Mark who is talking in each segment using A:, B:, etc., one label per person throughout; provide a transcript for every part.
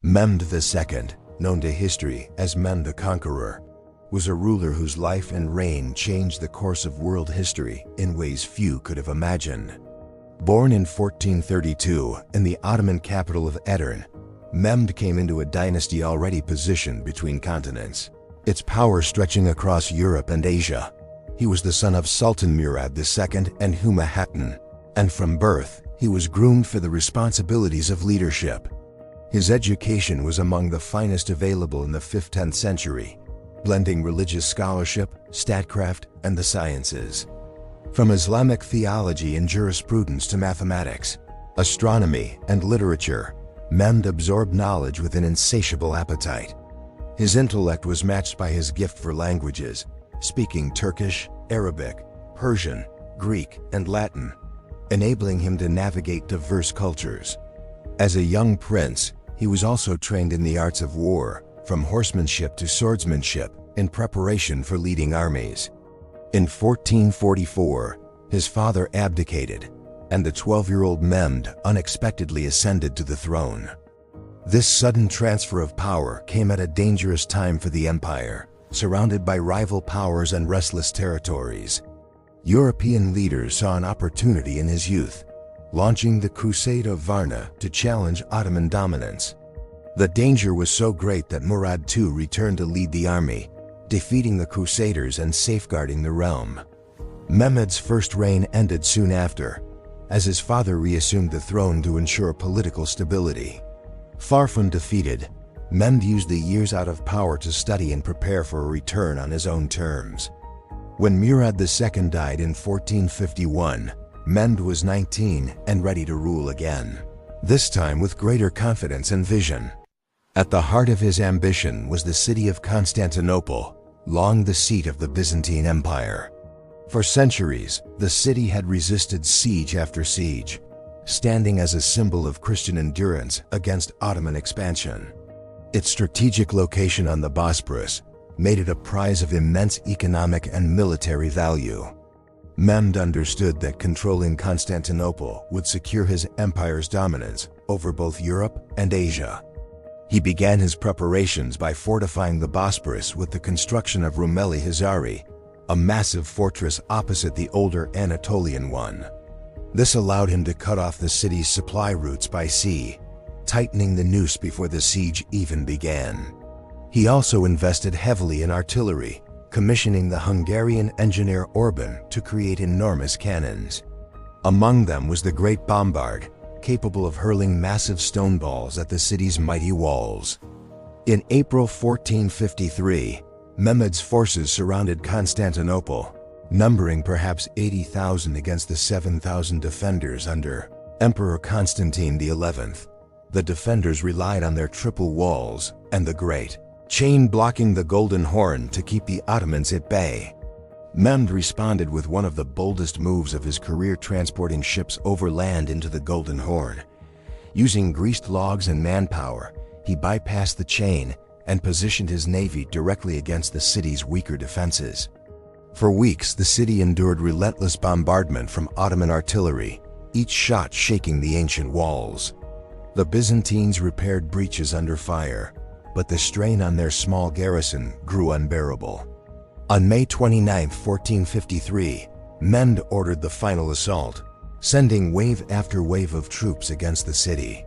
A: Mehmed II, known to history as Mehmed the Conqueror, was a ruler whose life and reign changed the course of world history in ways few could have imagined. Born in 1432 in the Ottoman capital of Edirne, Mehmed came into a dynasty already positioned between continents, its power stretching across Europe and Asia. He was the son of Sultan Murad II and Mehmed II, and from birth, he was groomed for the responsibilities of leadership. His education was among the finest available in the 5th–10th century, blending religious scholarship, statecraft, and the sciences. From Islamic theology and jurisprudence to mathematics, astronomy, and literature, Mehmed absorbed knowledge with an insatiable appetite. His intellect was matched by his gift for languages, speaking Turkish, Arabic, Persian, Greek, and Latin, enabling him to navigate diverse cultures. As a young prince, he was also trained in the arts of war, from horsemanship to swordsmanship, in preparation for leading armies. In 1444, his father abdicated, and the 12-year-old Mehmed unexpectedly ascended to the throne. This sudden transfer of power came at a dangerous time for the empire, surrounded by rival powers and restless territories. European leaders saw an opportunity in his youth, launching the Crusade of Varna to challenge Ottoman dominance. The danger was so great that Murad II returned to lead the army, defeating the Crusaders and safeguarding the realm. Mehmed's first reign ended soon after, as his father reassumed the throne to ensure political stability. Far from defeated, Mehmed used the years out of power to study and prepare for a return on his own terms. When Murad II died in 1451, Mehmed was 19 and ready to rule again, this time with greater confidence and vision. At the heart of his ambition was the city of Constantinople, long the seat of the Byzantine Empire. For centuries, the city had resisted siege after siege, standing as a symbol of Christian endurance against Ottoman expansion. Its strategic location on the Bosporus made it a prize of immense economic and military value. Mehmed understood that controlling Constantinople would secure his empire's dominance over both Europe and Asia. He began his preparations by fortifying the Bosporus with the construction of Rumeli Hizari, a massive fortress opposite the older Anatolian one. This allowed him to cut off the city's supply routes by sea, tightening the noose before the siege even began. He also invested heavily in artillery, commissioning the Hungarian engineer Orban to create enormous cannons. Among them was the Great Bombard, capable of hurling massive stone balls at the city's mighty walls. In April 1453, Mehmed's forces surrounded Constantinople, numbering perhaps 80,000 against the 7,000 defenders under Emperor Constantine XI. The defenders relied on their triple walls and the Great Chain blocking the Golden Horn to keep the Ottomans at bay. Mehmed responded with one of the boldest moves of his career, transporting ships overland into the Golden Horn. Using greased logs and manpower, he bypassed the chain and positioned his navy directly against the city's weaker defenses. For weeks, the city endured relentless bombardment from Ottoman artillery, each shot shaking the ancient walls. The Byzantines repaired breaches under fire, but the strain on their small garrison grew unbearable. On May 29, 1453, Mehmed ordered the final assault, sending wave after wave of troops against the city.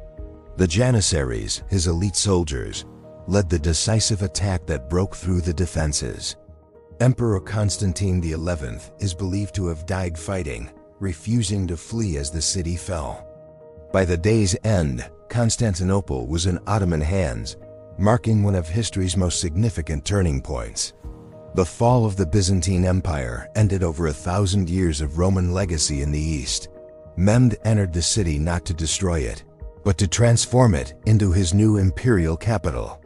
A: The Janissaries, his elite soldiers, led the decisive attack that broke through the defenses. Emperor Constantine XI is believed to have died fighting, refusing to flee as the city fell. By the day's end, Constantinople was in Ottoman hands, marking one of history's most significant turning points. The fall of the Byzantine Empire ended over 1,000 years of Roman legacy in the East. Mehmed entered the city not to destroy it, but to transform it into his new imperial capital.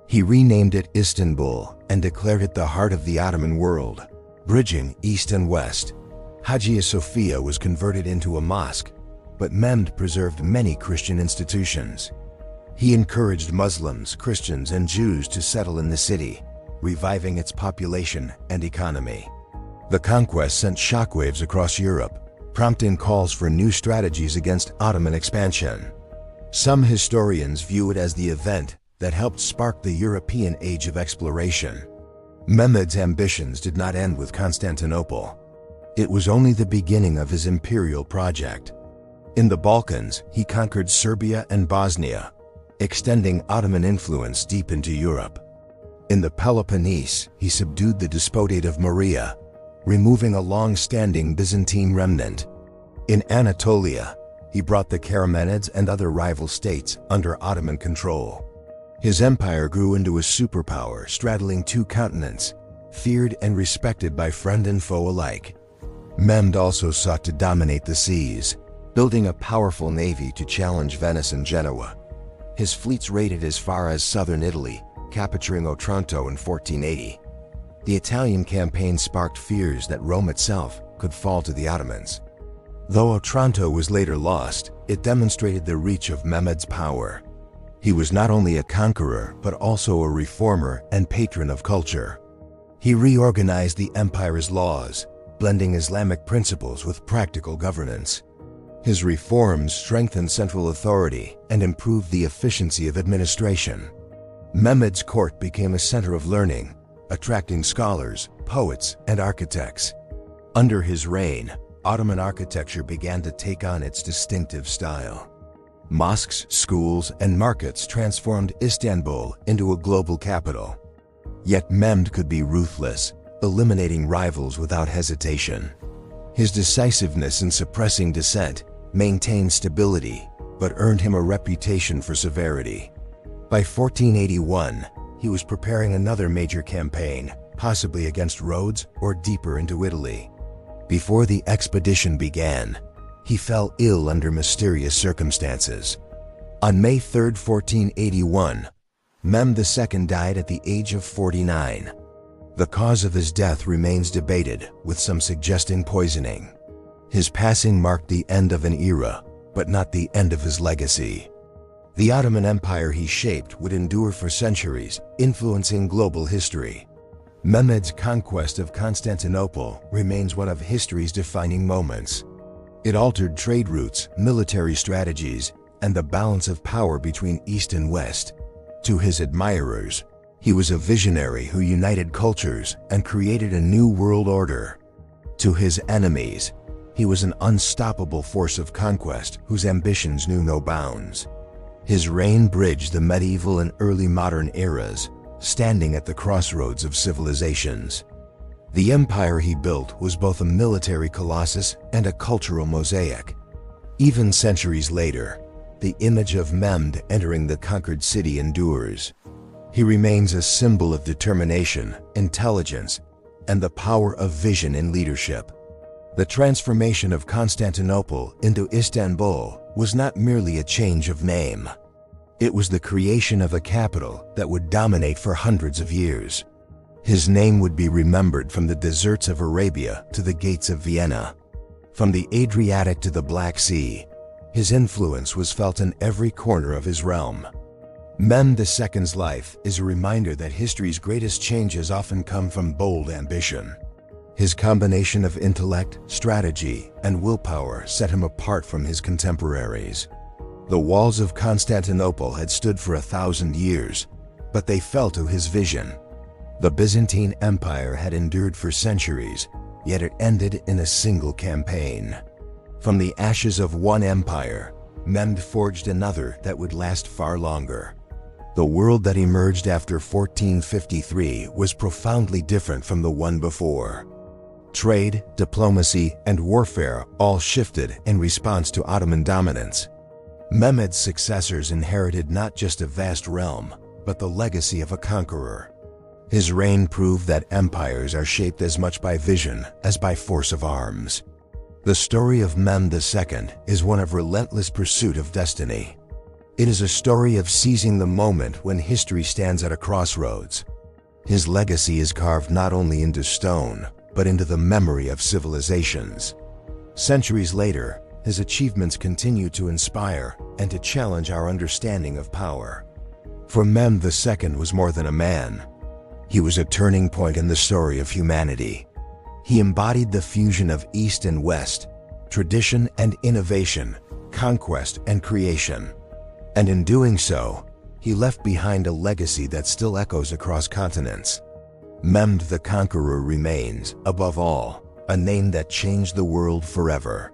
A: He renamed it Istanbul and declared it the heart of the Ottoman world, bridging East and West. Hagia Sophia was converted into a mosque, but Mehmed preserved many Christian institutions. He encouraged Muslims, Christians, and Jews to settle in the city, reviving its population and economy. The conquest sent shockwaves across Europe, prompting calls for new strategies against Ottoman expansion. Some historians view it as the event that helped spark the European age of exploration. Mehmed's ambitions did not end with Constantinople. It was only the beginning of his imperial project. In the Balkans, he conquered Serbia and Bosnia, extending Ottoman influence deep into Europe. In the Peloponnese, he subdued the Despotate of Morea, removing a long-standing Byzantine remnant. In Anatolia, he brought the Karamanids and other rival states under Ottoman control. His empire grew into a superpower straddling two continents, feared and respected by friend and foe alike. Mehmed also sought to dominate the seas, building a powerful navy to challenge Venice and Genoa. His fleets raided as far as southern Italy, capturing Otranto in 1480. The Italian campaign sparked fears that Rome itself could fall to the Ottomans. Though Otranto was later lost, it demonstrated the reach of Mehmed's power. He was not only a conqueror, but also a reformer and patron of culture. He reorganized the empire's laws, blending Islamic principles with practical governance. His reforms strengthened central authority and improved the efficiency of administration. Mehmed's court became a center of learning, attracting scholars, poets, and architects. Under his reign, Ottoman architecture began to take on its distinctive style. Mosques, schools, and markets transformed Istanbul into a global capital. Yet Mehmed could be ruthless, eliminating rivals without hesitation. His decisiveness in suppressing dissent maintained stability, but earned him a reputation for severity. By 1481, he was preparing another major campaign, possibly against Rhodes or deeper into Italy. Before the expedition began, he fell ill under mysterious circumstances. On May 3, 1481, Mehmed II died at the age of 49. The cause of his death remains debated, with some suggesting poisoning. His passing marked the end of an era, but not the end of his legacy. The Ottoman Empire he shaped would endure for centuries, influencing global history. Mehmed's conquest of Constantinople remains one of history's defining moments. It altered trade routes, military strategies, and the balance of power between East and West. To his admirers, he was a visionary who united cultures and created a new world order. To his enemies, he was an unstoppable force of conquest whose ambitions knew no bounds. His reign bridged the medieval and early modern eras, standing at the crossroads of civilizations. The empire he built was both a military colossus and a cultural mosaic. Even centuries later, the image of Mehmed entering the conquered city endures. He remains a symbol of determination, intelligence, and the power of vision in leadership. The transformation of Constantinople into Istanbul was not merely a change of name. It was the creation of a capital that would dominate for hundreds of years. His name would be remembered from the deserts of Arabia to the gates of Vienna. From the Adriatic to the Black Sea, his influence was felt in every corner of his realm. Mehmed II's life is a reminder that history's greatest changes often come from bold ambition. His combination of intellect, strategy, and willpower set him apart from his contemporaries. The walls of Constantinople had stood for 1,000 years, but they fell to his vision. The Byzantine Empire had endured for centuries, yet it ended in a single campaign. From the ashes of one empire, Mehmed forged another that would last far longer. The world that emerged after 1453 was profoundly different from the one before. Trade, diplomacy, and warfare all shifted in response to Ottoman dominance. Mehmed's successors inherited not just a vast realm, but the legacy of a conqueror. His reign proved that empires are shaped as much by vision as by force of arms. The story of Mehmed II is one of relentless pursuit of destiny. It is a story of seizing the moment when history stands at a crossroads. His legacy is carved not only into stone, but into the memory of civilizations. Centuries later, his achievements continue to inspire and to challenge our understanding of power. For Mehmed II was more than a man. He was a turning point in the story of humanity. He embodied the fusion of East and West, tradition and innovation, conquest and creation. And in doing so, he left behind a legacy that still echoes across continents. Mehmed the Conqueror remains, above all, a name that changed the world forever.